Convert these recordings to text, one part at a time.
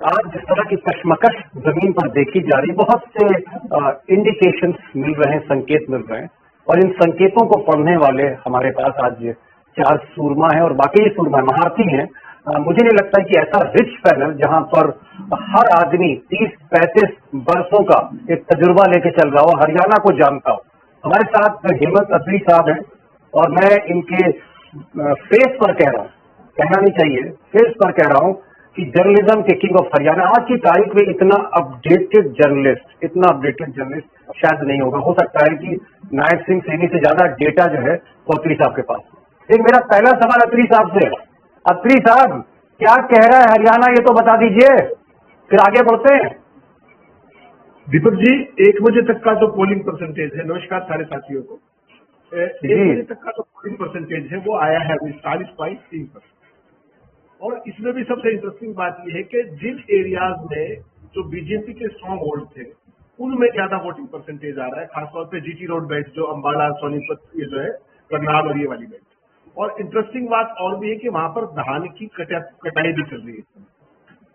आज जिस तरह की कशमकश जमीन पर देखी जा रही, बहुत से इंडिकेशंस मिल रहे हैं, संकेत मिल रहे हैं, और इन संकेतों को पढ़ने वाले हमारे पास आज 4 सूरमा है और बाकी सूरमा महारथी हैं। मुझे नहीं लगता है कि ऐसा रिच पैनल जहां पर हर आदमी 30-35 वर्षों का एक तजुर्बा लेके चल रहा हो, हरियाणा को जानता हो। हमारे साथ हेमंत अत्री साहब हैं और मैं इनके फेस पर कह रहा हूँ, कहना नहीं चाहिए, फेस पर कह रहा हूँ कि जर्नलिज्म के किंग ऑफ हरियाणा। आज की तारीख में इतना अपडेटेड जर्नलिस्ट शायद नहीं होगा। हो सकता है कि नायक सिंह सैनी से ज्यादा डेटा जो है वो अत्री साहब के पास है। एक मेरा पहला सवाल अत्री साहब से, अत्री साहब क्या कह रहा है हरियाणा, ये तो बता दीजिए, फिर आगे बढ़ते हैं। दीपक जी, 1 बजे तक का जो पोलिंग परसेंटेज है, नमस्कार सारे साथियों को, 1 बजे तक का जो पोलिंग परसेंटेज है वो आया है 40.3%। और इसमें भी सबसे इंटरेस्टिंग बात यह है कि जिन एरियाज में जो बीजेपी के स्ट्रॉन्ग होल्ड थे उनमें ज्यादा वोटिंग परसेंटेज आ रहा है, खासतौर पे जीटी रोड बेल्ट, जो अंबाला, सोनीपत, ये जो है करनाल और ये वाली बेल्ट। और इंटरेस्टिंग बात और भी है कि वहां पर धान की कटाई भी चल रही है।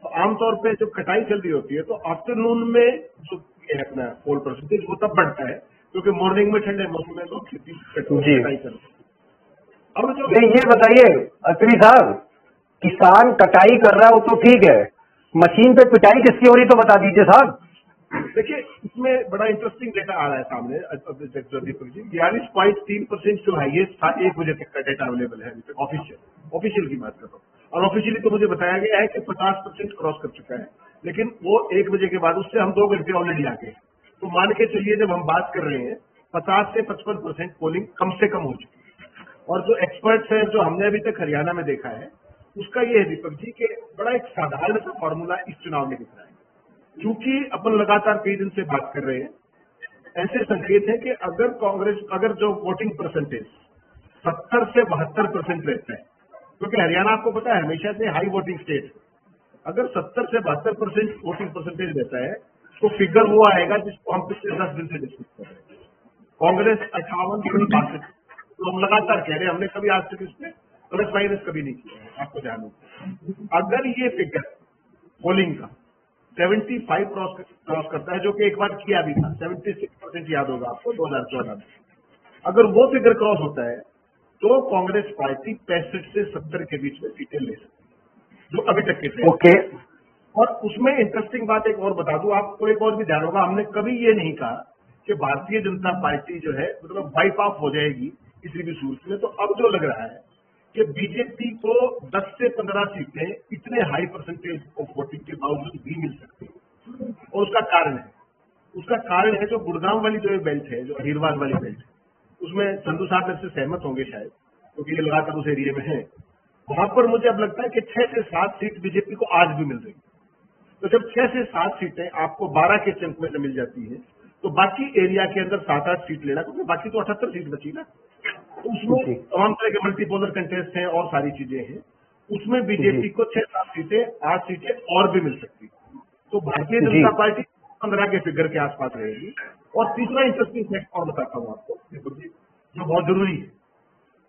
तो आमतौर पे जब कटाई चल रही होती है तो आफ्टरनून में जो अपना पोल परसेंटेज वो तब बढ़ता है, क्योंकि मॉर्निंग में ठंडे मौसम में लोग खेती कटाई करते हैं। अब जो ये बताइए अत्री साहब, किसान कटाई कर रहा है वो तो ठीक है, मशीन पे पिटाई किसकी हो रही तो बता दीजिए साहब। देखिए, इसमें बड़ा इंटरेस्टिंग डेटा आ रहा है सामने दीपक जी। 42.3% जो हाईएस्ट था 1 बजे तक का डेटा अवेलेबल है ऑफिशियल की बात कर रहा हूँ। और ऑफिशियली तो मुझे बताया गया है कि 50% क्रॉस कर चुका है, लेकिन वो 1 बजे के बाद उससे हम 2 घंटे ऑलरेडी आगे। तो मान के चलिए जब हम बात कर रहे हैं 50 से 55% पोलिंग कम से कम हो चुकी है। और जो एक्सपर्ट्स हैं जो हमने अभी तक हरियाणा में देखा है उसका ये है दीपक जी कि बड़ा एक साधारण सा फॉर्मूला इस चुनाव में दिख रहा है। क्योंकि अपन लगातार कई दिन से बात कर रहे हैं, ऐसे संकेत है कि अगर जो वोटिंग परसेंटेज 70 से 72% रहता है, क्योंकि हरियाणा आपको पता है हमेशा से हाई वोटिंग स्टेट है, अगर 70 से 72% वोटिंग परसेंटेज रहता है तो फिगर वो आएगा जिसको हम पिछले 10 दिन से डिस्कस कर रहे हैं। कांग्रेस 58, तो हम लगातार कह रहे हैं, हमने कभी आज तक इसमें प्लस माइनस कभी नहीं किया है, आपको ध्यान हो। अगर ये फिगर पोलिंग का 75 क्रॉस करता है, जो कि एक बार किया भी था, 76% याद होगा आपको 2014 में, अगर वो फिगर क्रॉस होता है तो कांग्रेस पार्टी 65 से 70 के बीच में सीटें ले सकती है, जो अभी तक के थे। ओके। और उसमें इंटरेस्टिंग बात एक और बता दूं आपको, एक और भी ध्यान होगा, हमने कभी ये नहीं कहा कि भारतीय जनता पार्टी जो है मतलब वाइप ऑफ हो जाएगी किसी भी सूरत में। तो अब जो लग रहा है कि बीजेपी को 10 से 15 सीटें इतने हाई परसेंटेज ऑफ वोटिंग के बावजूद भी मिल सकती है। और उसका कारण है जो गुड़गांव वाली जो बेल्ट है, जो अहिरवाद वाली बेल्ट है, उसमें संधू साहब इससे सहमत होंगे शायद, क्योंकि ये लगातार उस एरिया में है। वहां पर मुझे अब लगता है कि 6 से 7 सीट बीजेपी को आज भी मिल रही है। तो जब 6 से 7 सीटें आपको 12 के चंक में से मिल जाती है तो बाकी एरिया के अंदर 7-8 सीट लेना, क्योंकि बाकी तो 78 सीट बची ना, तो उसमें तमाम तरह के मल्टीपोलर कंटेस्ट हैं और सारी चीजें हैं, उसमें बीजेपी को 6-7 सीटें, 8 सीटें और भी मिल सकती है। तो भारतीय जनता पार्टी 15 के फिगर के आसपास रहेगी। और तीसरा इंटरेस्टिंग फैक्ट और बताता हूँ आपको जो बहुत जरूरी है।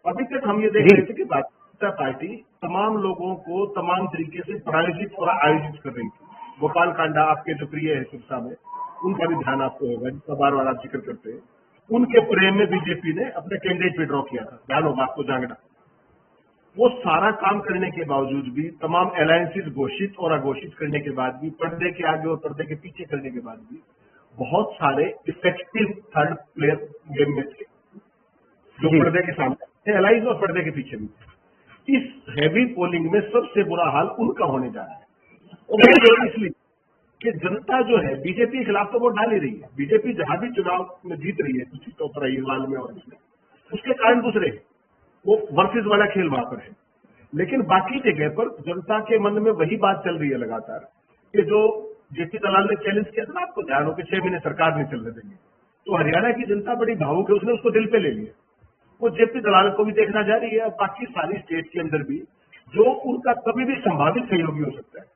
अभी तक हम ये देख रहे थे कि भारतीय जनता पार्टी तमाम लोगों को तमाम तरीके से प्रायोजित और आयोजित कर रही थी। गोपाल कांडा आपके जो प्रिय है सिरसा में, उनका भी ध्यान आपको होगा, जिसका बार बार आप जिक्र करते हैं। उनके प्रेम में बीजेपी ने अपने कैंडिडेट विड्रॉ किया था, ध्यान होगा आपको जांगड़ा। वो सारा काम करने के बावजूद भी, तमाम अलायंसेस घोषित और अघोषित करने के बाद भी, पर्दे के आगे और पर्दे के पीछे करने के बाद भी, बहुत सारे इफेक्टिव थर्ड प्लेयर गेम में थे जो पर्दे के सामने थे, अलाइज और पर्दे के पीछे भी। इस हैवी पोलिंग में सबसे बुरा हाल उनका होने जा रहा है। और इसलिए कि जनता जो है बीजेपी के खिलाफ तो वोट डाल ही रही है। बीजेपी जहां भी चुनाव में जीत रही है, कुछ सीटों पर अहिरवाल में और इसमें, उसके कारण दूसरे वो वर्सेस वाला खेल वहां पर है। लेकिन बाकी जगह पर जनता के मन में वही बात चल रही है लगातार कि जो जेपी दलाल ने चैलेंज किया था ना, आपको ध्यान हो कि 6 महीने सरकार नहीं चलने देंगे, तो हरियाणा की जनता बड़ी भावुक है, उसने उसको दिल पे ले लिया। वो जेपी दलाल को भी देखना जा रही है और बाकी सारी स्टेट के अंदर भी जो उनका कभी भी संभावित सहयोगी हो सकता है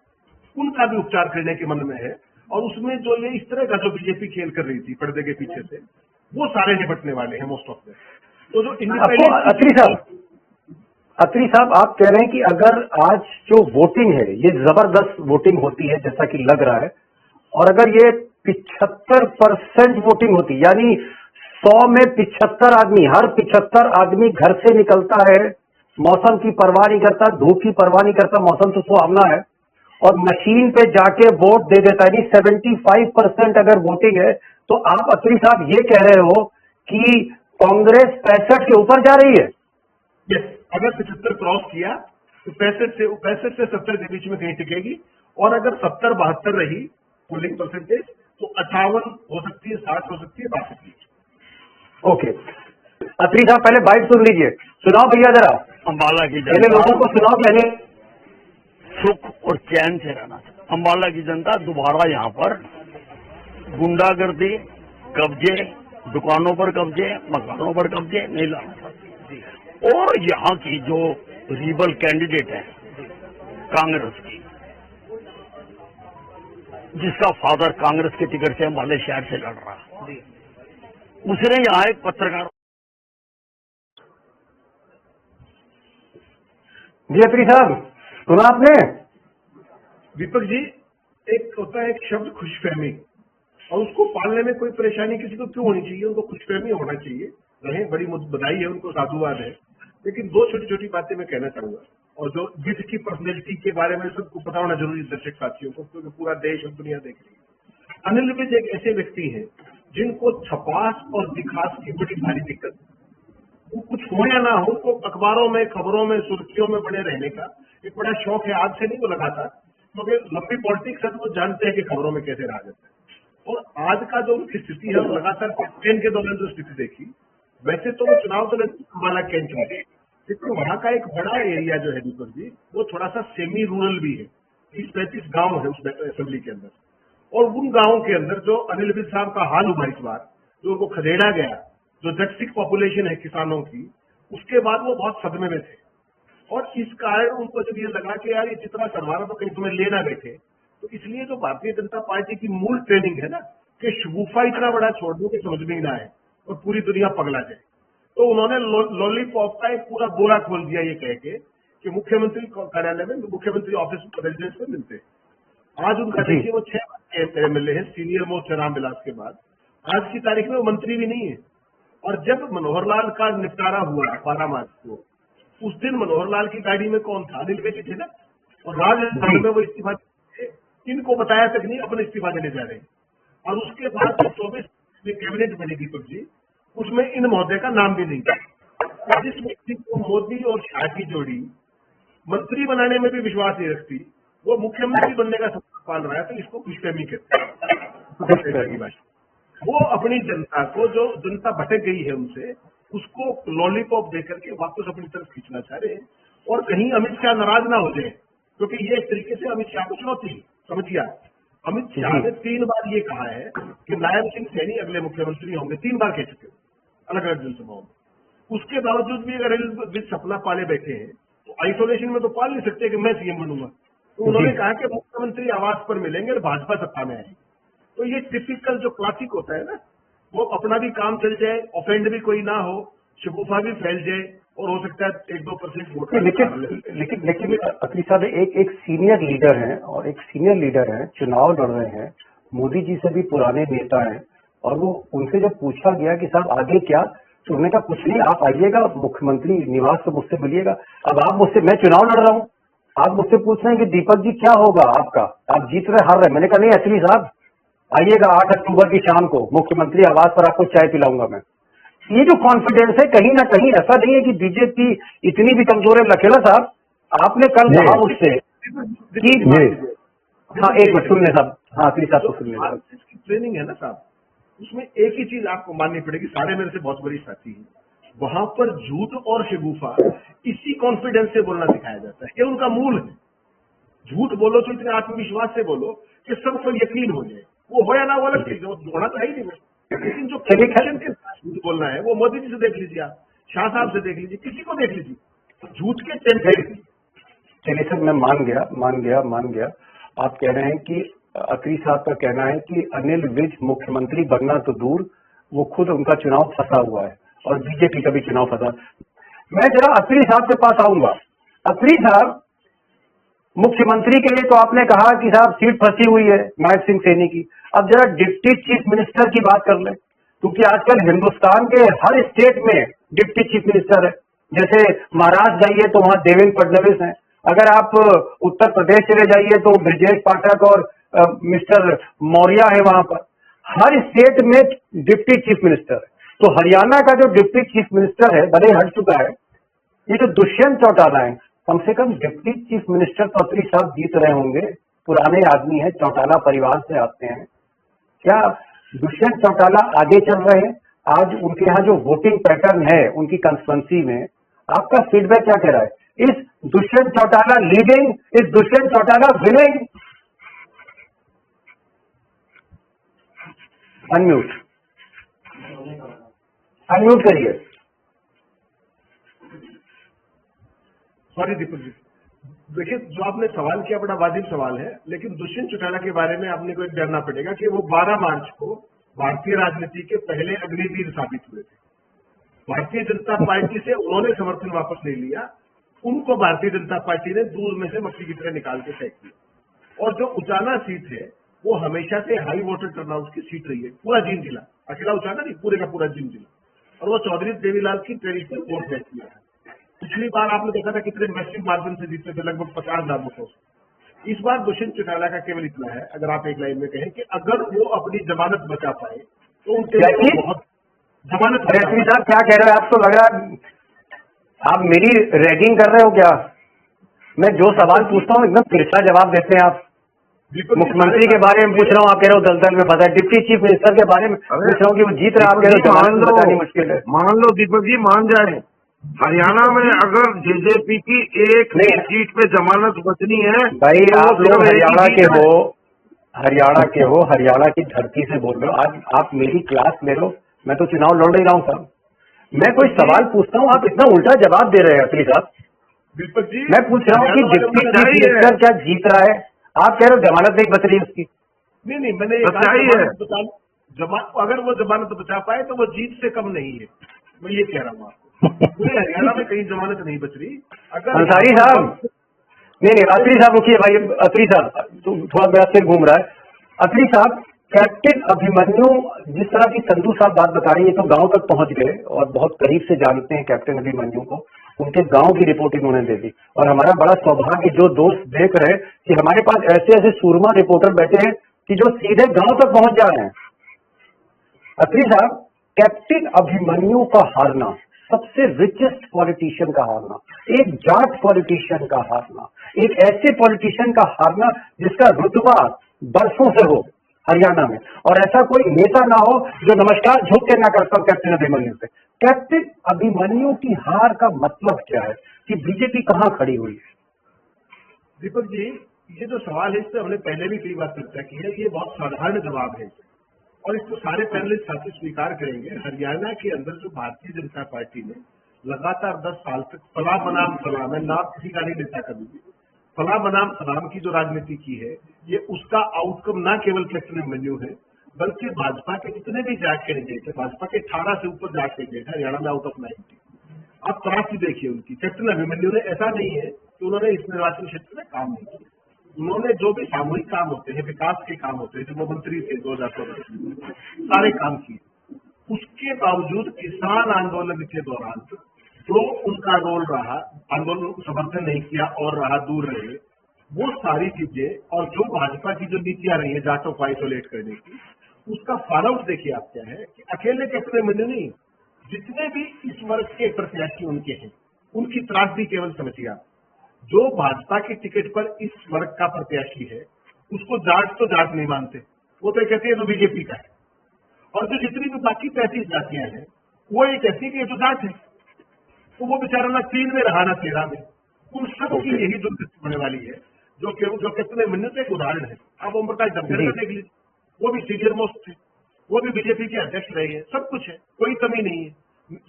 उनका भी उपचार करने के मन में है। और उसमें जो ये इस तरह का जो बीजेपी खेल कर रही थी पर्दे के पीछे से, वो सारे निपटने वाले हैं मोस्ट ऑफ देम। तो जो इंडिपेंडेंट अत्री साहब, आप कह रहे हैं कि अगर आज जो वोटिंग है ये जबरदस्त वोटिंग होती है जैसा कि लग रहा है, और अगर ये 75% वोटिंग होती, यानी 100 में 75 आदमी, हर 75 आदमी घर से निकलता है, मौसम की परवाह नहीं करता, धूप की परवाह नहीं करता, मौसम तो सुहावना है, और मशीन पे जाके वोट दे देता है, 75% अगर वोटिंग है, तो आप अत्री साहब ये कह रहे हो कि कांग्रेस 65 के ऊपर जा रही है? यस, अगर 75 क्रॉस किया तो 65 से 70 के बीच में कहीं टिकेगी, और अगर 70-72 रही पोलिंग परसेंटेज तो 58 हो सकती है, 60 हो सकती है, 62। ओके, अत्री साहब पहले बाइट सुन लीजिए, सुनाओ भैया जरा, अम्बाला की पहले जनता लोगों को सुनाओ पहले। सुख और चैन से रहना चाहिए। अम्बाला की जनता दोबारा यहाँ पर गुंडागर्दी, कब्जे, दुकानों पर कब्जे, मकानों पर कब्जे नहीं लाना चाहती। और यहाँ की जो रिबल कैंडिडेट है कांग्रेस की, जिसका फादर कांग्रेस के टिकट से अम्बाला शहर से लड़ रहा है, उसने यहाँ एक पत्रकार जी अत्री साहब, सुना आपने? दीपक जी, एक होता है एक शब्द खुशफहमी, और उसको पालने में कोई परेशानी किसी को क्यों होनी चाहिए? उनको खुशफहमी होना चाहिए, रहे, बड़ी बधाई है उनको, साधुवाद है। लेकिन दो छोटी छोटी बातें मैं कहना चाहूंगा, और जो विद की पर्सनैलिटी के बारे में सबको पता होना जरूरी है दर्शक साथियों को, क्योंकि पूरा देश और दुनिया देख रही है। अनिल विज एक ऐसे व्यक्ति हैं जिनको छपास और दिखास की बड़ी भारी दिक्कत, वो कुछ हो या ना हो, उनको अखबारों में, खबरों में, सुर्खियों में बने रहने का एक बड़ा शौक है। आज से नहीं वो लगाता, क्योंकि लंबी पॉलिटिक्स है तो वो जानते हैं कि खबरों में कैसे रहा जाता है। और आज का जो उनकी स्थिति है, वो लगातार कैंपेन के दौरान जो स्थिति देखी, वैसे तो वो चुनाव तो अम्बाला कैंट में, लेकिन वहां का एक बड़ा एरिया जो है दीपक जी, वो थोड़ा सा सेमी रूरल भी है। 30-35 गांव है उस असेंबली के अंदर, और उन गांवों के अंदर जो अनिल विज साहब का हाल हुआ इस बार, जो उनको खदेड़ा गया, जो जटसिक पॉपुलेशन है किसानों की, उसके बाद वो बहुत सदमे में थे। और इस कारण उनको जब ये लगा कि यार ये जितना सरमाना तो कहीं तुम्हें लेना बैठे, तो इसलिए जो भारतीय जनता पार्टी की मूल ट्रेनिंग है ना, कि शगुफा इतना बड़ा छोड़ दो कि समझ में ही ना आए और पूरी दुनिया पगला जाए, तो उन्होंने लॉलीपॉप का एक पूरा बोरा खोल दिया ये कह के कि मुख्यमंत्री कार्यालय में, मुख्यमंत्री ऑफिस रेजिडेंस में मिलते हैं। आज उनका देखिए वो 6 एमएलए है, सीनियर मोस्ट रामविलास के बाद। आज की तारीख में वो मंत्री भी नहीं है। और जब मनोहर लाल का निपटारा हुआ 12 मार्च को, उस दिन मनोहर लाल की गाड़ी में कौन था? अनिल विज थे ना, और राजस्थान में वो इस्तीफा, इनको बताया तक नहीं, अपने इस्तीफा देने जा रहे हैं। और उसके बाद 24 में कैबिनेट बनी दीपक जी, उसमें इन महोदय का नाम भी नहीं था। जिस व्यक्ति को मोदी और शाह की जोड़ी मंत्री बनाने में भी विश्वास नहीं रखती, वो मुख्यमंत्री बनने का सपना पाल रहा है, तो इसको खुशफहमी कहते हैं। वो अपनी जनता को, जो जनता भटक गई है उनसे, उसको लॉलीपॉप देकर के वापस अपनी तरफ खींचना चाह रहे हैं। और कहीं अमित शाह नाराज ना हो जाए, क्योंकि ये एक तरीके से अमित शाह को चुनौती समझिए। अमित शाह ने 3 बार ये कहा है कि नायब सिंह सैनी अगले मुख्यमंत्री होंगे, 3 बार कह चुके अलग अलग जनसभाओं में। उसके बावजूद भी अगर अनिल सपना पाले बैठे हैं, तो आइसोलेशन में तो पाल नहीं सकते कि मैं सीएम बनूंगा। तो उन्होंने कहा कि मुख्यमंत्री आवास पर मिलेंगे और भाजपा सत्ता में आएगी। तो ये टिपिकल जो क्लासिक होता है ना, वो अपना भी काम चल जाए, ऑफेंड भी कोई ना हो, शगुफा भी फैल जाए, और हो सकता है 1-2% वोट। लेकिन अत्री साहब एक सीनियर लीडर हैं, और एक सीनियर लीडर हैं, चुनाव लड़ रहे हैं, मोदी जी से भी पुराने नेता हैं, और वो उनसे जब पूछा गया कि साहब आगे क्या, तो उन्होंने कहा कुछ नहीं, आप आइएगा मुख्यमंत्री निवास से मुझसे मिलिएगा। अब आप मुझसे, मैं चुनाव लड़ रहा हूँ, आप मुझसे पूछ रहे हैं कि दीपक जी क्या होगा आपका, आप जीत रहे हार रहे? मैंने कहा नहीं अत्री साहब, आइएगा 8 अक्टूबर की शाम को मुख्यमंत्री आवास पर आपको चाय पिलाऊंगा मैं। ये जो कॉन्फिडेंस है, कहीं ना कहीं ऐसा नहीं है कि बीजेपी इतनी भी कमजोर है। लखेला साहब, आपने कल कहा मुझसे कि हाँ, एक मिनट सुनने साहब, हाँ अत्री साहब को सुनने साहब, ट्रेनिंग है ना साहब, उसमें एक ही चीज आपको माननी पड़ेगी, सारे मेरे से बहुत बड़ी साथी है, वहां पर झूठ और शगुफा इसी कॉन्फिडेंस से बोलना सिखाया जाता है, ये उनका मूल है। झूठ बोलो तो इतने आत्मविश्वास से बोलो कि सबको यकीन हो जाए, वो हो या ना वो अलग चीज है, होना तो है ही नहीं। लेकिन जो कन्विक्शन के साथ झूठ बोलना है, वो मोदी जी से देख लीजिए, आप शाह साहब से देख लीजिए, किसी को देख लीजिए, तो झूठ के टेम्पलेट। चलिए सर, मैं मान गया। आप कह रहे हैं कि अत्री साहब का कहना है कि अनिल विज मुख्यमंत्री बनना तो दूर, वो खुद उनका चुनाव फंसा हुआ है, और बीजेपी का भी चुनाव फंसा। मैं जरा अत्री साहब के पास आऊंगा। अत्री साहब, मुख्यमंत्री के लिए तो आपने कहा कि साहब सीट फंसी हुई है नायब सिंह सैनी की। अब जरा डिप्टी चीफ मिनिस्टर की बात कर लें, क्योंकि आजकल हिंदुस्तान के हर स्टेट में डिप्टी चीफ मिनिस्टर है। जैसे महाराष्ट्र जाइए तो वहां देवेंद्र फडणवीस हैं, अगर आप उत्तर प्रदेश चले जाइए तो ब्रजेश पाठक और मिस्टर मौर्य है वहां पर। हर स्टेट में डिप्टी चीफ मिनिस्टर है। तो हरियाणा का जो डिप्टी चीफ मिनिस्टर है भले हट चुका है, ये जो दुष्यंत चौटाला है, कम से कम डिप्टी चीफ मिनिस्टर तो अत्री साहब जीत रहे होंगे, पुराने आदमी है, चौटाला परिवार से आते हैं। क्या दुष्यंत चौटाला आगे चल रहे हैं? आज उनके यहाँ जो वोटिंग पैटर्न है उनकी कंस्टिट्यूंसी में, आपका फीडबैक क्या कह रहा है? इस दुष्यंत चौटाला लीडिंग, इस Dushyant Chautala winning? Unmute unmute करिए। सॉरी दीपक जी, देखिए जो आपने सवाल किया बड़ा वाजिब सवाल है, लेकिन दुष्यंत चौटाला के बारे में आपने को एक जानना पड़ेगा कि वो 12 मार्च को भारतीय राजनीति के पहले अग्निवीर साबित हुए थे। भारतीय जनता पार्टी से उन्होंने समर्थन वापस नहीं लिया, उनको भारतीय जनता पार्टी ने दूर में से मक्खी की तरह निकाल के फेंक दिया। और जो उचाना सीट है वो हमेशा से हाई वोटर टर्नआउट की सीट रही है, पूरा जींद जिला, अकेला उचाना नहीं, पूरे का पूरा जींद जिला, और वो चौधरी देवीलाल की ट्रेडिशनल वोट बैंक किया है। पिछली बार आपने देखा था कितने मैसिव मार्जिन से जीतते थे, लगभग 50,000 वोटों से। इस बार दुष्यंत चौटाला का केवल इतना है, अगर आप एक लाइन में कहें कि अगर वो अपनी जमानत बचा पाए तो उनके लिए बहुत जमानत। साहब क्या कह रहे हैं आप? तो लग रहा है आप मेरी रैगिंग कर रहे हो क्या? मैं जो सवाल पूछता हूँ एकदम तिरछा जवाब देते हैं आप। मुख्यमंत्री के बारे में पूछ रहा हूँ, आप कह रहे हो दलदल में फंसा है। डिप्टी चीफ मिनिस्टर के बारे में पूछ रहा हूँ कि वो जीत रहा है, आप कह रहे हो जमानत बतानी मुश्किल है। मान लो दीपक जी मान जाए, हरियाणा में अगर जेजेपी की एक सीट पे जमानत बचनी है, भाई आप लोग हरियाणा के हो, हरियाणा की धरती से बोल रहे हो। आज आप मेरी क्लास ले लो, मैं तो चुनाव लड़ नहीं रहा हूँ साहब। मैं कोई सवाल पूछता हूँ, आप इतना उल्टा जवाब दे रहे हैं अखिलेश साहब। दीपक जी, मैं पूछ रहा हूँ कि डिप्टी चीफ मिनिस्टर क्या जीत रहा है, आप कह रहे हो जमानत नहीं बच रही उसकी। नहीं, मैंने अगर वो जमानत बचा पाए तो वो जीत से कम नहीं है, मैं ये कह रहा हूँ आपको। पूरे हरियाणा में कहीं जमानत नहीं बच रही। अगर अंसारी साहब, नहीं अत्री साहब रुकिए भाई, अत्री साहब थोड़ा मेरा सिर घूम रहा है। अत्री साहब, कैप्टन अभिमन्यु, जिस तरह की संधू साहब बात बता रही है, तो गांव तक पहुंच गए और बहुत करीब से जानते हैं कैप्टन अभिमन्यु को। उनके गांव की रिपोर्ट इन्होंने दे दी और हमारा बड़ा सौभाग्य जो दोस्त देख रहे हैं कि हमारे पास ऐसे ऐसे सूरमा रिपोर्टर बैठे हैं कि जो सीधे गांव तक पहुंच जा रहे हैं। अत्री साहब, कैप्टन अभिमन्यु का हारना, सबसे रिचेस्ट पॉलिटिशियन का हारना, एक जाट पॉलिटिशियन का हारना, एक ऐसे पॉलिटिशियन का हारना जिसका रुतबा बरसों से हो हरियाणा में, और ऐसा कोई नेता ना हो जो नमस्कार झुक के ना करता कैप्टन अभिमन्यु से। कैप्टन अभिमन्यु की हार का मतलब क्या है कि बीजेपी कहां खड़ी हुई है? दीपक जी, ये जो सवाल है इस पर हमने पहले भी कई बार चर्चा की है, ये बहुत साधारण जवाब है और इसको सारे पैनलिस्ट साथी स्वीकार करेंगे। हरियाणा के अंदर जो भारतीय जनता पार्टी ने लगातार 10 साल तक फला बनाम सलाम, मैं नाम किसी का नहीं लेता कभी भी, फला बनाम सलाम की जो राजनीति की है, ये उसका आउटकम ना केवल कैप्टन अभिमन्यु है, बल्कि भाजपा के जितने भी जाट कैंडिडेट है, भाजपा के 18 से ऊपर जाट कैंडिडेट है हरियाणा में आउट ऑफ 90। आप तराशी देखिए उनकी। कैप्टन अभिमन्यु ने ऐसा नहीं है कि उन्होंने इस निर्वाचन क्षेत्र में काम नहीं किया। उन्होंने जो भी सामूहिक काम होते हैं, विकास के काम होते हैं, जो वो मंत्री थे 2014 सारे काम किए। उसके बावजूद किसान आंदोलन के दौरान जो उनका रोल रहा, आंदोलन को समर्थन नहीं किया और रहा दूर रहे, वो सारी चीजें और जो भाजपा की जो नीतियां रही है जाटों को आइसोलेट करने की, उसका फॉलोआउट देखिए आप क्या है कि अकेले कैप्टन अभिमन्यु नहीं, जितने भी इस वर्ग के प्रत्याशी उनके हैं, उनकी त्रासदी केवल समझिए आप। जो भाजपा के टिकट पर इस वर्ग का प्रत्याशी है, उसको जाट तो जाट नहीं मानते, वो तो कहते हैं तो बीजेपी का है। और जो जितनी भी बाकी 35 जातियां हैं, वो ये कहती है कि ये तो जाट है, तो वो बेचारा ना 3 में रहा ना 13 में। उन सब की यही दुर्गति होने वाली है, जो कैप्टन अभिमन्यु से एक उदाहरण है। आप ओम प्रकाश धनखड़ का देख लीजिए, वो भी सीनियर मोस्ट थे, वो भी बीजेपी के अध्यक्ष रहे हैं, सब कुछ है, कोई कमी नहीं है,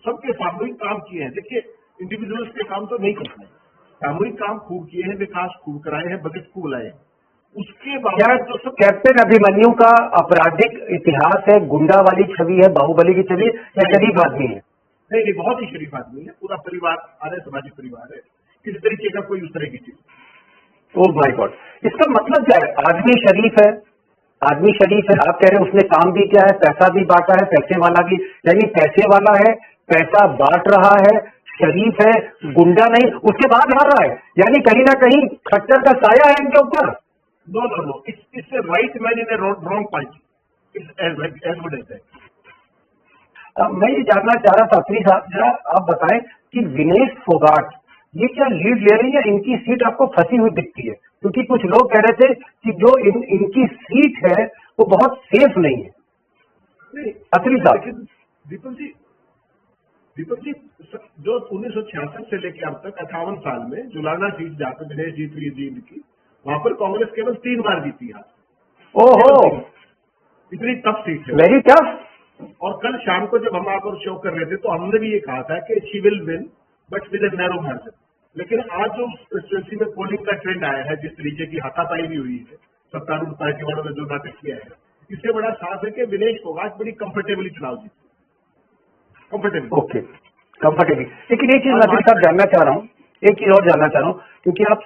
सबके सामूहिक काम किए हैं। देखिए इंडिविजुअल्स के काम तो नहीं करते हैं, सामूहिक काम खूब किए हैं, विकास खूब कराए हैं, बजट खूब लाए हैं। उसके बाद जो सब कैप्टन अभिमन्यु का आपराधिक इतिहास है, गुंडा वाली छवि है, बाहुबली की छवि है या शरीफ आदमी है? नहीं नहीं, बहुत ही शरीफ आदमी है, पूरा परिवार आर्य सामाजिक परिवार है, किसी तरीके का कोई उस तरह की चीज। ओह माय गॉड, इसका मतलब क्या है? आदमी शरीफ है, आदमी शरीफ है, आप कह रहे हैं उसने काम भी किया है, पैसा भी बांटा है, पैसे वाला भी, यानी पैसे वाला है, पैसा बांट रहा है, शरीफ है, गुंडा नहीं, उसके बाद हार रहा है, यानी कहीं ना कहीं खट्टर का साया है इनके ऊपर। No no no, it's a right man in a wrong party, it's as good as that. मैं ये जानना चाह रहा था अत्री साहब, जरा आप बताएं कि विनेश फोगाट ये क्या लीड ले रही है? इनकी सीट आपको फंसी हुई दिखती है, क्योंकि कुछ लोग कह रहे थे कि जो इनकी सीट है वो बहुत सेफ नहीं है। नहीं अत्री साहब, दीपक जी जो 1966 से लेकर अब तक 58 साल में जुलाना सीट जहाँ पे दिनेश जीत हुई जी की, वहां पर कांग्रेस केवल 3 बार जीती है। ओहो, इतनी टफ सीट है, वेरी टफ। और कल शाम को जब हम आप और शो कर रहे थे तो हमने भी ये कहा था कि she will win but with a narrow margin. लेकिन आज जो कंस्टिट्यूंसी में पोलिंग का ट्रेंड आया है, जिस तरीके की हाथापाई भी हुई है सत्तारूढ़ पार्टी वालों ने जो नाटक किया है, इससे बड़ा साफ है कि विनेश फोगाट बड़ी कंफर्टेबली चुनाव जीते, कंफर्टेबल। Okay, comfortable. लेकिन एक चीज नजीर साहब जानना चाह रहा हूँ, एक चीज और जानना चाह रहा हूँ, क्योंकि आप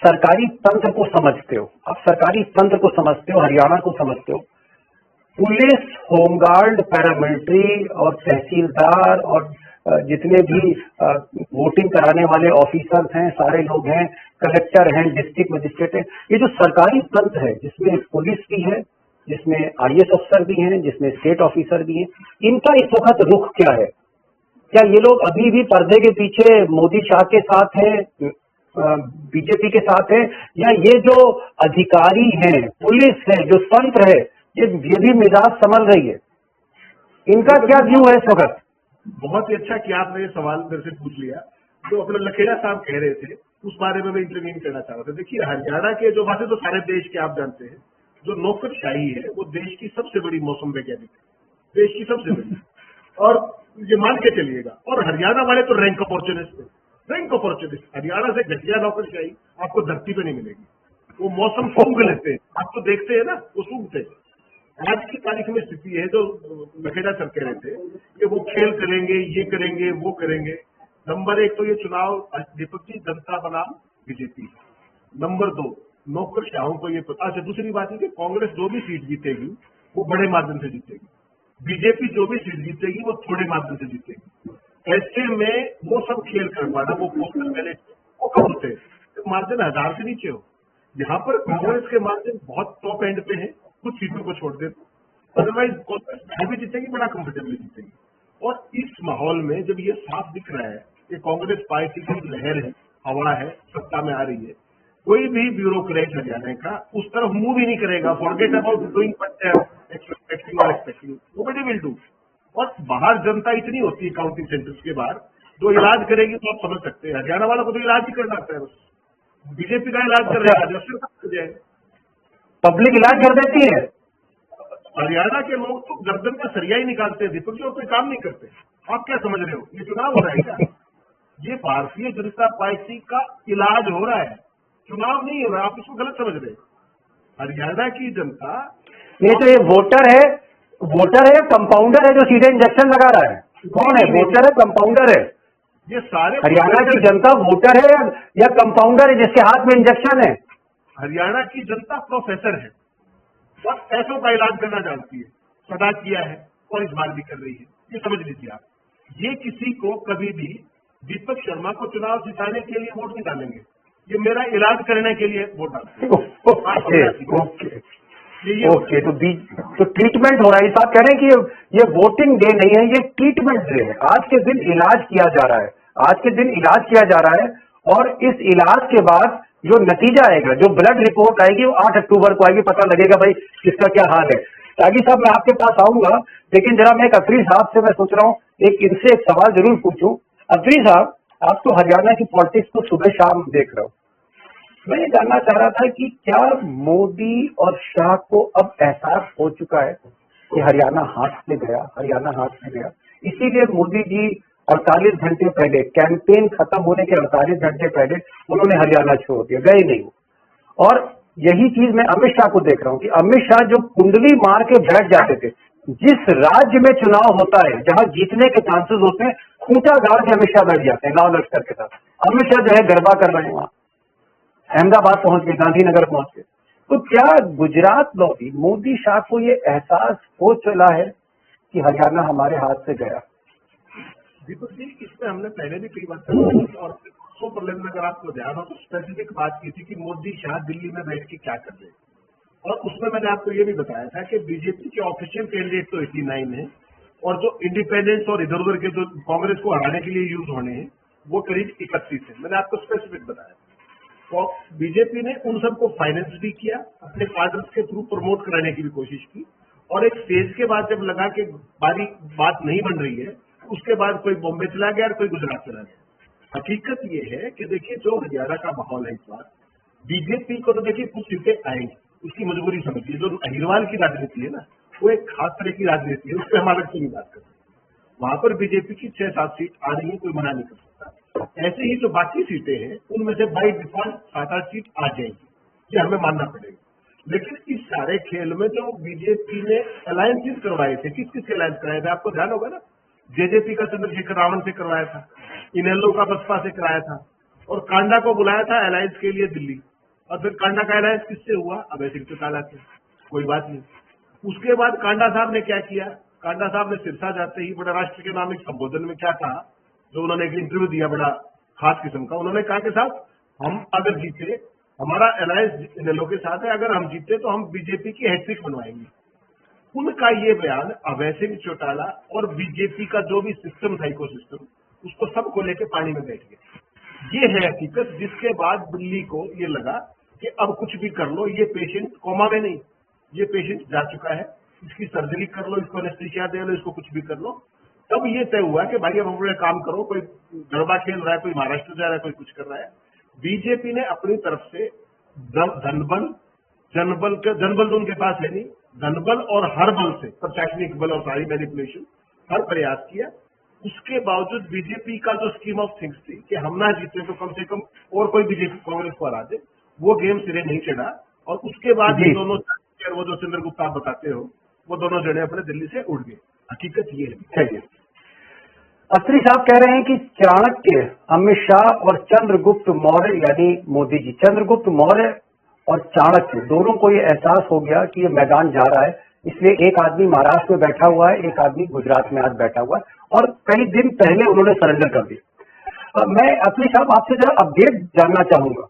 सरकारी तंत्र को समझते हो, आप सरकारी तंत्र को समझते हो, हरियाणा को समझते हो। पुलिस, होमगार्ड, पैरामिलिट्री और तहसीलदार और जितने भी वोटिंग कराने वाले ऑफिसर्स हैं, सारे लोग हैं, कलेक्टर हैं, डिस्ट्रिक्ट मजिस्ट्रेट हैं, ये जो सरकारी तंत्र है जिसमें पुलिस भी है, जिसमें IAS अफसर भी हैं, जिसमें स्टेट ऑफिसर भी हैं, इनका इस वक्त रुख क्या है? क्या ये लोग अभी भी पर्दे के पीछे मोदी शाह के साथ हैं, बीजेपी के साथ हैं, या ये जो अधिकारी हैं, पुलिस है, जो तंत्र है, ये भी मिजाज संभल रही है? इनका क्या व्यू है इस वक्त? बहुत ही अच्छा कि आपने ये सवाल मेरे से पूछ लिया। जो अपने लखेड़ा साहब कह रहे थे उस बारे में मैं इंटरव्यू करना चाह रहा था। देखिए, हरियाणा के जो बातें तो सारे देश के आप जानते हैं, जो नौकरशाही है वो देश की सबसे बड़ी मौसम वैज्ञानिक है, देश की सबसे बड़ी, और ये मान के चलिएगा। और हरियाणा वाले तो रैंक अपॉर्चुनिस्ट है, रैंक अपॉर्चुनिस्ट। हरियाणा से घटिया नौकरशाही आपको धरती पे नहीं मिलेगी। वो मौसम सूंघ लेते हैं, आप तो देखते हैं ना, वो सूंघते हैं। आज की तारीख में स्थिति है जो लखेड़ा सर कह रहे थे कि वो खेल करेंगे, ये करेंगे, वो करेंगे। नंबर 1 तो ये चुनाव दीपक जी जनता बनाम बीजेपी। नंबर 2 नौकरशाहों को ये पता। अच्छा, दूसरी बात है कि कांग्रेस जो भी सीट जीतेगी वो बड़े माध्यम से जीतेगी, बीजेपी जो भी सीट जीतेगी वो थोड़े माध्यम से जीतेगी। ऐसे में वो सब खेल कर पाना, वो पोस्टल बैलेट वो कब होते हैं? तो मार्जिन 1000 से नीचे हो। यहाँ पर कांग्रेस के मार्जिन बहुत टॉप एंड पे है, कुछ सीटों को छोड़ दे, अदरवाइज कांग्रेस भी जीतेगी, बड़ा कंफर्टेबली जीतेगी। और इस माहौल में जब ये साफ दिख रहा है कि कांग्रेस पार्टी की लहर है, हवा है, सत्ता में आ रही है, कोई भी ब्यूरोक्रेट हरियाणा का उस तरफ मूव ही नहीं करेगा। फॉरगेट अबाउट डूइंग एक्सपेक्टिंग और एक्सपेक्टिंग, नोबडी विल डू। और बाहर जनता इतनी होती है काउंटिंग सेंटर्स के बाहर, जो इलाज करेगी तो आप समझ सकते हैं। हरियाणा वाला को तो इलाज ही करना आता है, बस बीजेपी का इलाज कर रहा है, पब्लिक इलाज कर देती है। हरियाणा के लोग तो गर्दन का सरिया ही निकालते हैं दीपक जी, और कोई काम नहीं करते। आप क्या समझ रहे हो, ये चुनाव हो रहा है क्या? ये भारतीय जनता पार्टी का इलाज हो रहा है, चुनाव नहीं हो रहा। आप इसको गलत समझ रहे हैं। हरियाणा की जनता, नहीं तो ये वोटर है या कंपाउंडर है जो सीधे इंजेक्शन लगा रहा है? कौन है, वोटर है कंपाउंडर है? ये सारे हरियाणा की जनता वोटर है या कंपाउंडर है जिसके हाथ में इंजेक्शन है? हरियाणा की जनता प्रोफेसर है और पैसों का इलाज करना जानती है, सदा किया है और इस बार भी कर रही है। ये समझ लीजिए आप। ये किसी को कभी भी दीपक शर्मा को चुनाव जिताने के लिए वोट नहीं डालेंगे, ये मेरा इलाज करने के लिए वोट डालेंगे। ओके, तो ट्रीटमेंट हो रहा है। आप कह रहे हैं कि ये वोटिंग डे नहीं है, ये ट्रीटमेंट डे है। आज के दिन इलाज किया जा रहा है, आज के दिन इलाज किया जा रहा है, और इस इलाज के बाद जो नतीजा आएगा, जो ब्लड रिपोर्ट आएगी, वो 8 अक्टूबर को आएगी। पता लगेगा भाई किसका क्या हाल है। त्यागी साहब, मैं आपके पास आऊंगा, लेकिन जरा मैं अत्री साहब से मैं सोच रहा हूँ इनसे एक सवाल जरूर पूछूं। अत्री साहब, आप तो हरियाणा की पॉलिटिक्स को सुबह शाम देख रहे हो। मैं ये जानना चाह रहा था कि क्या मोदी और शाह को अब एहसास हो चुका है कि हरियाणा हाथ से गया, हरियाणा हाथ से गया, इसीलिए मोदी जी 48 घंटे पहले, कैंपेन खत्म होने के 48 घंटे पहले उन्होंने हरियाणा छोड़ दिया, गए नहीं। और यही चीज मैं अमित शाह को देख रहा हूँ कि अमित शाह जो कुंडली मार के बैठ जाते थे, जिस राज्य में चुनाव होता है, जहां जीतने के चांसेस होते हैं, खूंटा गाड़ के अमित शाह बैठ जाते हैं लाल लश्कर के साथ। अमित शाह जो है गरबा कर रहे हैं, वहां अहमदाबाद पहुंच गए, गांधीनगर पहुंच गए। तो क्या गुजरात में मोदी शाह को ये एहसास हो चला है कि हरियाणा हमारे हाथ से गया? दीपक जी, इसमें हमने पहले भी कई बार चर्चा और सो प्रलय में अगर आपको ध्यान हो तो स्पेसिफिक बात की थी कि मोदी शाह दिल्ली में बैठ के क्या कर रहे हैं। और उसमें मैंने आपको ये भी बताया था कि बीजेपी के ऑफिशियल कैंडिडेट तो 89 है और जो इंडिपेंडेंस और इधर उधर के जो कांग्रेस को हराने के लिए यूज होने हैं वो करीब 31 है। मैंने आपको स्पेसिफिक बताया। तो बीजेपी ने उन सबको फाइनेंस भी किया, अपने कार्डर्स के थ्रू प्रमोट कराने की भी कोशिश की, और एक स्टेज के बाद जब लगा कि बात नहीं बन रही है, उसके बाद कोई बॉम्बे चला गया और कोई गुजरात चला गया। हकीकत ये है कि देखिए जो हरियाणा का माहौल है इस बार, बीजेपी को तो देखिए कुछ सीटें आएंगी, उसकी मजबूरी समझिए। जो अहिरवाल की राजनीति है ना, वो एक खास तरह की राजनीति है, उस पर हम अलग से नहीं बात करते। वहां पर बीजेपी की 6-7 सीट आ रही है, कोई मना नहीं कर सकता। ऐसे ही जो बाकी सीटें हैं उनमें से बाई डिफॉल्ट 7-8 सीट आ जाएगी, ये हमें मानना पड़ेगा। लेकिन इस सारे खेल में जो बीजेपी ने अलायंसेस करवाए थे, किस किस अलायंस कराए थे आपको ध्यान होगा ना। जेजेपी का चंद्रशेखर रावण से करवाया था, इनेलो का बसपा से कराया था, और कांडा को बुलाया था अलायंस के लिए दिल्ली। और फिर कांडा का अलायंस किससे हुआ? अभय सिंह चौटाला से। कोई बात नहीं। उसके बाद कांडा साहब ने क्या किया? कांडा साहब ने सिरसा जाते ही बड़ा राष्ट्र के नाम एक संबोधन में क्या कहा, जो उन्होंने एक इंटरव्यू दिया बड़ा खास किस्म का। उन्होंने कहा कि साहब हम अगर जीते, हमारा अलायंस इनेलो के साथ है, अगर हम जीते तो हम बीजेपी की हैट्रिक बनवाएंगे। उनका ये बयान अभय सिंह चौटाला और बीजेपी का जो भी सिस्टम था, इकोसिस्टम, उसको सबको लेके पानी में बैठ गया। ये है हकीकत, जिसके बाद दिल्ली को ये लगा कि अब कुछ भी कर लो, ये पेशेंट कोमा में नहीं, ये पेशेंट जा चुका है, इसकी सर्जरी कर लो, इसको एनेस्थीसिया दे लो, इसको कुछ भी कर लो। तब ये तय हुआ कि भाई अब हम लोग काम करो, कोई गरबा खेल रहा है, कोई महाराष्ट्र जा रहा है, कोई कुछ कर रहा है। बीजेपी ने अपनी तरफ से जनबल तो उनके पास है नहीं, धनबल और हर बल से, प्रशासनिक बल और सारी मैनिपुलेशन, हर प्रयास किया। उसके बावजूद बीजेपी का जो स्कीम ऑफ थिंग्स थी कि हम ना जीते तो कम से कम और कोई बीजेपी कांग्रेस को हरा दे, वो गेम सिरे नहीं चढ़ा। और उसके बाद ये दोनों, वो जो चंद्रगुप्त आप बताते हो, वो दोनों जने अपने दिल्ली से उड़ गए। हकीकत ये है। अत्री साहब कह रहे हैं कि चाणक्य, अमित शाह और चंद्रगुप्त मौर्य यानी मोदी जी, चंद्रगुप्त मौर्य और चाणक्य दोनों को ये एहसास हो गया कि ये मैदान जा रहा है, इसलिए एक आदमी महाराष्ट्र में बैठा हुआ है, एक आदमी गुजरात में आज बैठा हुआ है, और कई दिन पहले उन्होंने सरेंडर कर दिया। मैं अत्री साहब आपसे जरा अपडेट जानना चाहूंगा,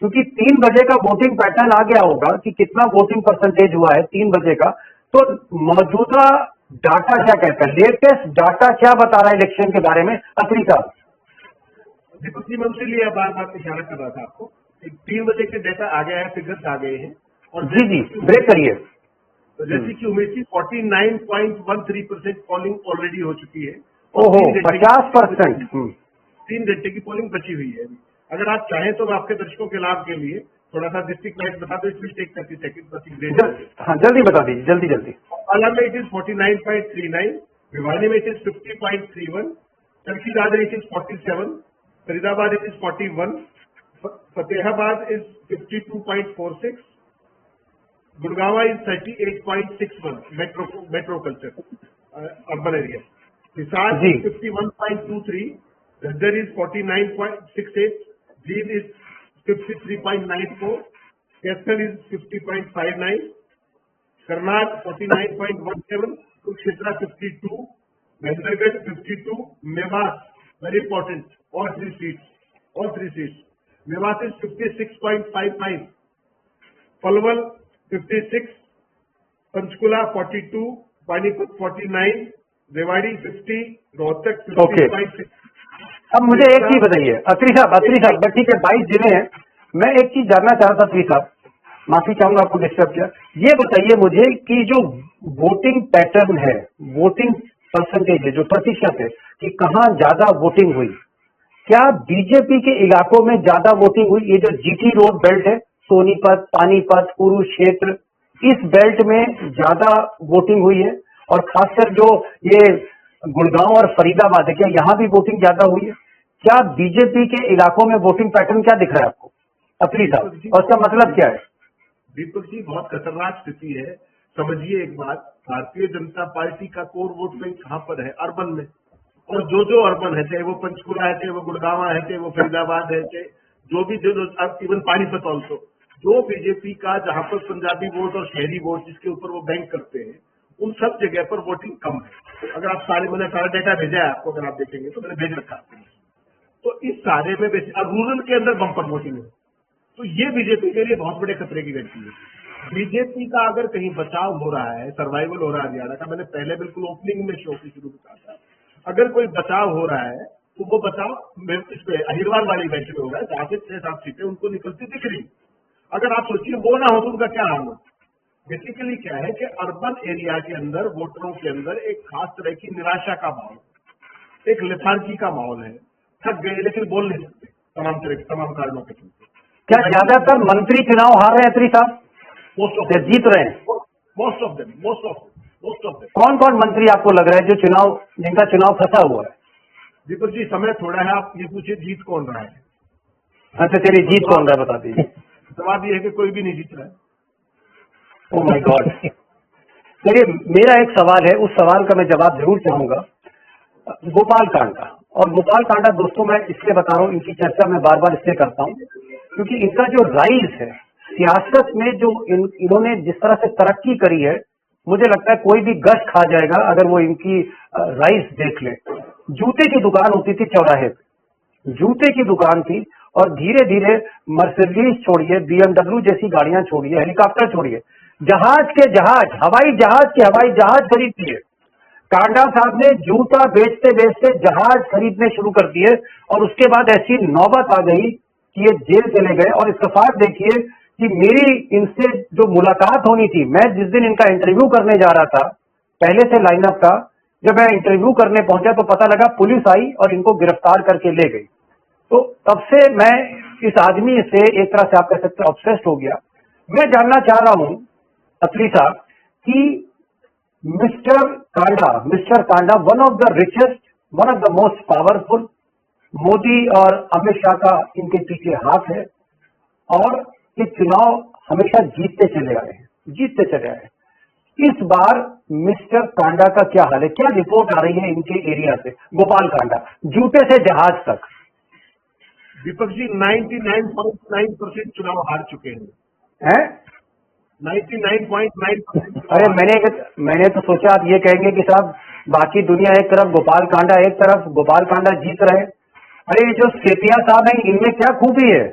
क्योंकि 3 बजे का वोटिंग पैटर्न आ गया होगा कि कितना वोटिंग परसेंटेज हुआ है 3 बजे का। तो मौजूदा डाटा क्या कहता है, लेटेस्ट डाटा क्या बता रहा है इलेक्शन के बारे में अत्री साहब? दीपक जी, मैं उसके लिए बार बार इशारा कर रहा था आपको। 3 बजे के डेटा आ गया है, फिगर्स आ गए हैं, और जी ब्रेक करिए। तो जैसी की उम्मीद थी 49.13% पोलिंग ऑलरेडी हो चुकी है। ओहो, 50%। 3 घंटे की पोलिंग बची हुई है। अगर आप चाहें तो मैं आपके दर्शकों के लाभ के लिए थोड़ा सा डिस्ट्रिक्ट वाइज बता दो, इसमें टेक 30 सेकंड। हाँ, जल्दी बता दीजिए, जल्दी। अम्बाला में इट इज 49.39, भिवानी में it is 50.31, Charkhi Dadri it is 47, Faridabad it is 41, Fatehabad is 52.46, Gurgaon is 38.61 metro culture urban area, Hisar is 51.23, Dadri is 49.68, Jind is 53.94, Kaithal is 50.59, Karnal 49.17, Kurukshetra 52, Mahendragarh 52, Mewat very important, all three seats, Mewat is 56.55, Palwal 56, Panchkula 42, Panipat 49, Rewari 50, Rohtak 50.6। अब मुझे एक चीज बताइए अत्री साहब, ठीक है 22 जिले हैं, मैं एक चीज जानना चाहता अत्री साहब, माफी चाहूंगा आपको डिस्टर्ब किया। ये बताइए मुझे कि जो वोटिंग पैटर्न है, वोटिंग परसेंटेज है, जो प्रतिशत है कि कहाँ ज्यादा वोटिंग हुई, क्या बीजेपी के इलाकों में ज्यादा वोटिंग हुई? ये जो जीटी रोड बेल्ट है, सोनीपत, पानीपत, कुरुक्षेत्र, इस बेल्ट में ज्यादा वोटिंग हुई है, और खासकर जो ये गुड़गांव और फरीदाबाद है, क्या यहाँ भी वोटिंग ज्यादा हुई है? क्या बीजेपी के इलाकों में वोटिंग पैटर्न क्या दिख रहा है आपको अत्री साहब, और इसका मतलब क्या है? दीपक जी, बहुत खतरनाक स्थिति है। समझिए एक बात, भारतीय जनता पार्टी का कोर वोट बैंक कहाँ पर है? अर्बन में। और जो अर्बन है, चाहे वो पंचकुला है, चाहे वो गुड़गांव है, चाहे वो फरीदाबाद है, चाहे जो भी इवन पानीपत ऑल्सो, जो बीजेपी का जहां पर पंजाबी वोट और शहरी वोट जिसके ऊपर वो बैंक करते हैं, उन सब जगह पर वोटिंग कम है। अगर आप मैंने सारा डेटा भेजा है आपको, अगर आप देखेंगे तो मैंने भेज रखा है। तो इस सारे में रूरल के अंदर बम्पर वोटिंग है। तो ये बीजेपी के लिए बहुत बड़े खतरे की घंटी है। बीजेपी का अगर कहीं बचाव हो रहा है, सर्वाइवल हो रहा है हरियाणा का, मैंने पहले बिल्कुल ओपनिंग में शो की शुरू में कहा था, अगर कोई बचाव हो रहा है तो वो बचाव इस पे अहिरवार वाली बेंच में हो रहा है, जहां से 6-7 सीटें उनको निकलती दिख रही। अगर आप सोचिए वो ना हो तो उनका क्या हाल हो। बेसिकली क्या है कि अर्बन एरिया के अंदर वोटरों के अंदर एक खास तरह की निराशा का माहौल, एक लेथार्जी का माहौल है। थक गए लेकिन बोल नहीं सकते तमाम कारणों के चलते। क्या ज्यादातर मंत्री चुनाव हार रहे हैं अत्री साहब? मोस्ट ऑफ जीत रहे हैं? Most of them. कौन कौन मंत्री आपको लग रहा है जो जिनका चुनाव फंसा हुआ है? दीपक जी, समय थोड़ा है, आप ये पूछिए जीत कौन रहा है। अच्छा चलिए, जीत कौन रहा है बता दीजिए। जवाब ये है कि कोई भी नहीं जीत रहा है। Oh my God. चलिए, मेरा एक सवाल है, उस सवाल का मैं जवाब जरूर चाहूंगा। गोपाल कांडा, और गोपाल कांडा दोस्तों मैं इसलिए बता रहा हूँ, इनकी चर्चा मैं बार बार इसलिए करता हूँ क्योंकि इनका जो राइज है सियासत में, जो इन्होंने जिस तरह से तरक्की करी है, मुझे लगता है कोई भी गश खा जाएगा अगर वो इनकी राइज देख ले। जूते की दुकान होती थी चौराहे पे, जूते की दुकान थी, और धीरे धीरे मर्सिडीज छोड़िए, BMW जैसी गाड़ियां छोड़िए, हेलीकॉप्टर छोड़िए, जहाज के जहाज, हवाई जहाज के हवाई जहाज खरीद दिए। कांडा साहब ने जूता बेचते बेचते जहाज खरीदने शुरू कर दिए, और उसके बाद ऐसी नौबत आ गई कि ये जेल चले गए। और इत्तेफाक देखिए कि मेरी इनसे जो मुलाकात होनी थी, मैं जिस दिन इनका इंटरव्यू करने जा रहा था पहले से लाइनअप का, जब मैं इंटरव्यू करने पहुंचा तो पता लगा पुलिस आई और इनको गिरफ्तार करके ले गई। तो तब से मैं इस आदमी से एक तरह से आप कह सकते हैं ऑब्सेस्ड हो गया। मैं जानना चाह रहा हूं अत्री साहब कि mister Kanda one of the richest, one of the most powerful, Modi और अमित शाह का इनके पीछे हाथ है, और ये चुनाव हमेशा जीतते चले आए हैं। इस बार मिस्टर कांडा का क्या हाल है? क्या रिपोर्ट आ रही है इनके एरिया से? गोपाल कांडा, जूते से जहाज तक। दीपक जी 99.9% चुनाव हार चुके हैं। 99.9%। अरे मैंने तो सोचा आप ये कहेंगे कि साहब बाकी दुनिया एक तरफ, गोपाल कांडा एक तरफ, गोपाल कांडा जीत रहे। अरे ये जो सेतिया साहब है, इनमें क्या खूबी है?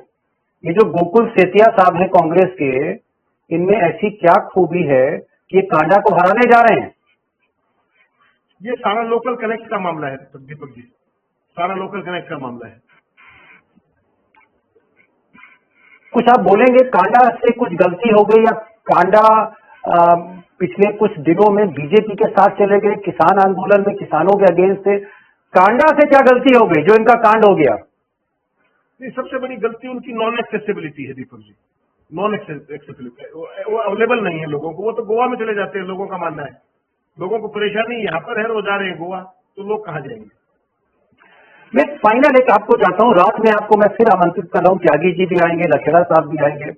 ये जो गोकुल सेतिया साहब है कांग्रेस के, इनमें ऐसी क्या खूबी है कि कांडा को हराने जा रहे हैं? ये सारा लोकल कनेक्ट का मामला है दीपक जी, सारा लोकल कनेक्ट का मामला है। कुछ आप बोलेंगे कांडा से कुछ गलती हो गई, या कांडा पिछले कुछ दिनों में बीजेपी के साथ चले गए, किसान आंदोलन में किसानों के अगेंस्ट थे? कांडा से क्या गलती हो गई जो इनका कांड हो गया? नहीं, सबसे बड़ी गलती उनकी नॉन एक्सेसिबिलिटी है दीपक जी। नॉन एक्सेसिबिलिटी वो अवेलेबल नहीं है लोगों को। वो तो गोवा में चले जाते हैं, लोगों का मानना है। लोगों को परेशानी यहाँ पर है, वो जा रहे हैं गोवा, तो लोग कहाँ जाएंगे? मैं फाइनल एक आपको चाहता हूँ, रात में आपको मैं फिर आमंत्रित कर रहा हूँ, त्यागी जी भी आएंगे, लखेड़ा साहब भी आएंगे,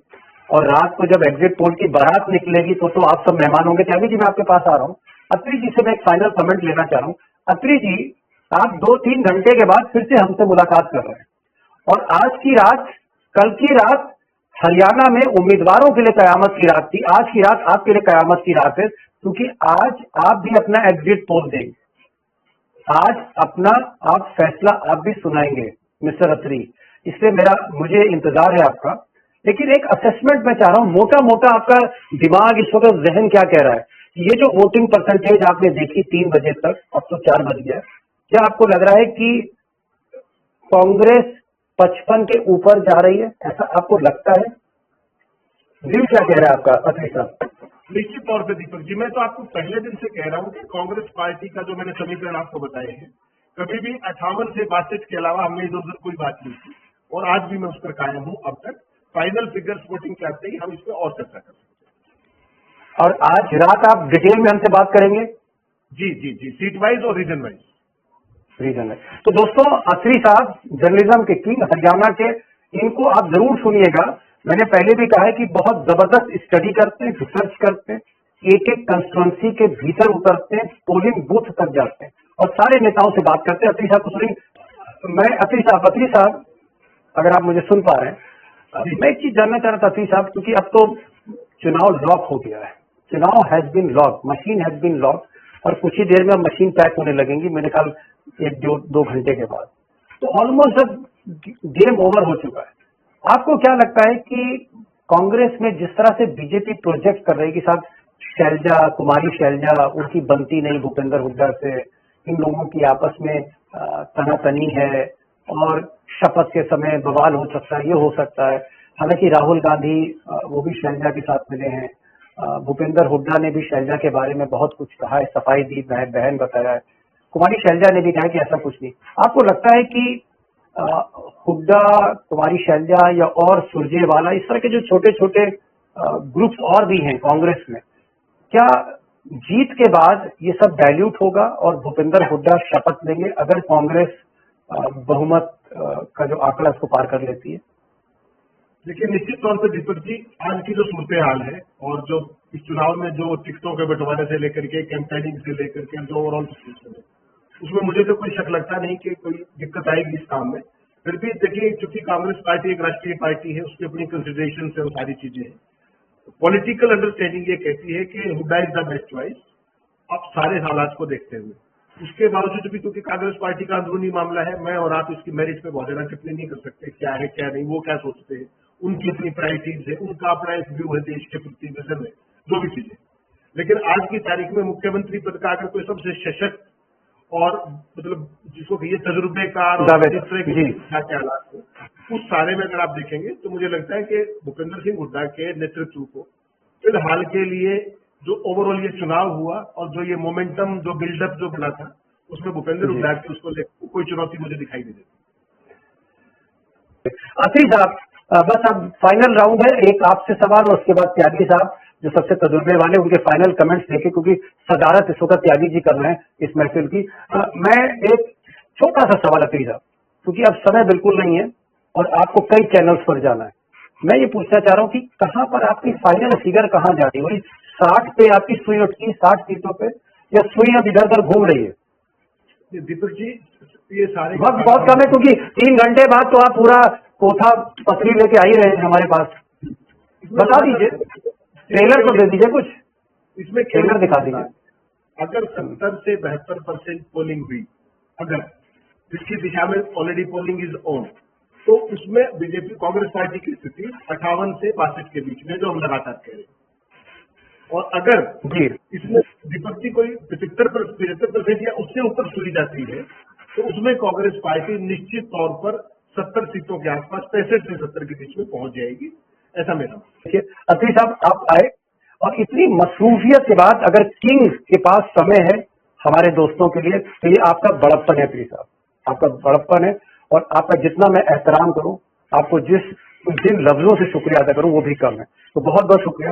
और रात को जब एग्जिट पोल की बारात निकलेगी तो आप सब मेहमान होंगे। त्यागी जी मैं आपके पास आ रहा हूँ। अत्री जी से मैं एक फाइनल कमेंट लेना चाह रहा हूँ। अत्री जी, आप 2-3 घंटे के बाद फिर से हमसे मुलाकात कर रहे हैं, और आज की रात, कल की रात हरियाणा में उम्मीदवारों के लिए कयामत की रात थी, आज की रात आपके लिए कयामत की रात है, क्योंकि आज आप भी अपना एग्जिट पोल देंगे, आज अपना आप फैसला आप भी सुनाएंगे मिस्टर अत्री। इसलिए मुझे इंतजार है आपका। लेकिन एक असेसमेंट मैं चाह रहा हूं, मोटा मोटा आपका दिमाग इस वक्त, जहन क्या कह रहा है? ये जो वोटिंग परसेंटेज आपने देखी 3 बजे तक, अब तो 4 बज गया, क्या आपको लग रहा है कि कांग्रेस 55 के ऊपर जा रही है? ऐसा आपको लगता है? व्यू क्या कह रहा है आपका अत्री साहब? निश्चित तौर पे दीपक जी, मैं तो आपको पहले दिन से कह रहा हूं कि कांग्रेस पार्टी का जो मैंने समीकरण आपको बताए हैं, कभी भी 58 से 62 के अलावा हमने इधर उधर कोई बात नहीं की, और आज भी मैं उस पर कायम हूं। अब तक फाइनल फिगर्स वोटिंग के आते ही हम इस पर और चर्चा कर सकते हैं। और आज रात आप डिटेल में हमसे बात करेंगे? जी, सीट वाइज और रीजन वाइज। तो दोस्तों, अत्री साहब जर्नलिज्म के किंग, हरियाणा के, इनको आप जरूर सुनिएगा। मैंने पहले भी कहा है कि बहुत जबरदस्त स्टडी करते हैं, रिसर्च करते हैं, एक एक कंस्टिट्यूंसी के भीतर उतरते हैं, पोलिंग बूथ तक जाते हैं और सारे नेताओं से बात करते हैं। अत्री साहब को सुनिए। मैं अत्री साहब अगर आप मुझे सुन पा रहे हैं, मैं एक चीज जानना चाह रहा था अत्री साहब, क्योंकि अब तो चुनाव लॉक हो गया है, चुनाव has been lock, machine has been lock, और कुछ ही देर में अब मशीन पैक होने लगेंगी, मेरे ख्याल 1-2 घंटे के बाद। तो ऑलमोस्ट अब गेम ओवर हो चुका है। आपको क्या लगता है कि कांग्रेस में जिस तरह से बीजेपी प्रोजेक्ट कर रही है कि साहब शैलजा, कुमारी शैलजा, उनकी बनती नहीं भूपेंद्र हुड्डा से, इन लोगों की आपस में तनातनी है और शपथ के समय बवाल हो सकता है, ये हो सकता है। हालांकि राहुल गांधी वो भी शैलजा के साथ मिले हैं, भूपेंद्र हुड्डा ने भी शैलजा के बारे में बहुत कुछ कहा है, सफाई दी, बहन बताया है। कुमारी शैलजा ने भी कहा कि ऐसा कुछ नहीं। आपको लगता है कि हुड्डा, कुमारी शैलजा या और सुरजेवाला, इस तरह के जो छोटे छोटे ग्रुप्स और भी हैं कांग्रेस में, क्या जीत के बाद ये सब डाइल्यूट होगा और भूपेंद्र हुड्डा शपथ लेंगे अगर कांग्रेस बहुमत का जो आंकड़ा उसको पार कर लेती है? देखिए, निश्चित तौर पर दीपक जी, आज की जो सूरत हाल है और जो इस चुनाव में जो टिकटों के बंटवारे से लेकर के, कैंपेनिंग से लेकर के जो ओवरऑल सिचुएशन है, उसमें मुझे तो कोई शक लगता नहीं कि कोई दिक्कत आएगी इस काम में। फिर भी देखिए, क्योंकि कांग्रेस पार्टी एक राष्ट्रीय पार्टी है, उसकी अपनी कंसिडरेशन से वो सारी चीजें हैं। पॉलिटिकल अंडरस्टैंडिंग ये कहती है कि Hooda is the best choice, अब सारे हालात को देखते हुए। उसके बावजूद भी क्योंकि कांग्रेस पार्टी का अंदरूनी मामला है, मैं और आप इसकी मेरिट पे बहुत ज्यादा टिप्पणी नहीं कर सकते, क्या है क्या नहीं, वो क्या सोचते हैं, उनकी अपनी प्रायोरिटीज है, उनका अपना एक व्यू है देश के प्रति, विजन है, जो भी चीजें। लेकिन आज की तारीख में मुख्यमंत्री पद का अगर कोई सबसे सशक्त और मतलब जिसको कहिए तजुर्बेकार और हालात हो, उस सारे में अगर आप देखेंगे तो मुझे लगता है कि भूपेंद्र सिंह हुड्डा के नेतृत्व को फिलहाल के लिए जो ओवरऑल ये चुनाव हुआ और जो ये मोमेंटम, जो बिल्डअप जो बना था, उसमें भूपेंद्र हुड्डा की उसको कोई चुनौती मुझे दिखाई नहीं देती। अत्री साहब, बस अब फाइनल राउंड है, एक आपसे सवाल और उसके बाद त्यागी साहब जो सबसे तजुर्बे वाले, उनके फाइनल कमेंट्स देखे, क्योंकि सदारत इस वक्त त्यागी जी कर रहे हैं इस महफिल की। मैं एक छोटा सा सवाल अत्री साहब, क्योंकि अब समय बिल्कुल नहीं है और आपको कई चैनल्स पर जाना है, मैं ये पूछना चाह रहा हूँ कि कहाँ पर आपकी फाइनल फिगर कहाँ जा रही है? वही 60 पे आपकी सुई उठती, 60 सीटों पे, या सुई अब इधर उधर घूम रही है? दीपक जी, ये सारे वक्त बहुत कम है, क्योंकि 3 घंटे बाद तो आप पूरा कोठा पत्री लेके आ ही रहे हैं हमारे पास। बता दीजिए, ट्रेलर तो दे दीजिए, कुछ इसमें ट्रेलर दिखा दीजिए। अगर 70 से 72% पोलिंग हुई, अगर जिसकी दिशा में ऑलरेडी पोलिंग इज ऑन, तो उसमें बीजेपी कांग्रेस पार्टी की स्थिति 58 से 62 के बीच में, जो हम लगातार कह रहे हैं। और अगर इसमें विपत्ति कोई 75% या उससे ऊपर सुनी जाती है, तो उसमें कांग्रेस पार्टी निश्चित तौर पर 70 सीटों के आसपास, 65 से 70 के बीच में पहुंच जाएगी, ऐसा मेरा। देखिए अत्री साहब, आप आए और इतनी मसरूफियत के बाद अगर किंग के पास समय है हमारे दोस्तों के लिए, तो ये आपका बड़प्पन है अत्री साहब, आपका बड़प्पन है। और आपका जितना मैं एहतराम करूं, आपको जिन लफ्जों से शुक्रिया अदा करूं वो भी कम है। तो बहुत बहुत शुक्रिया।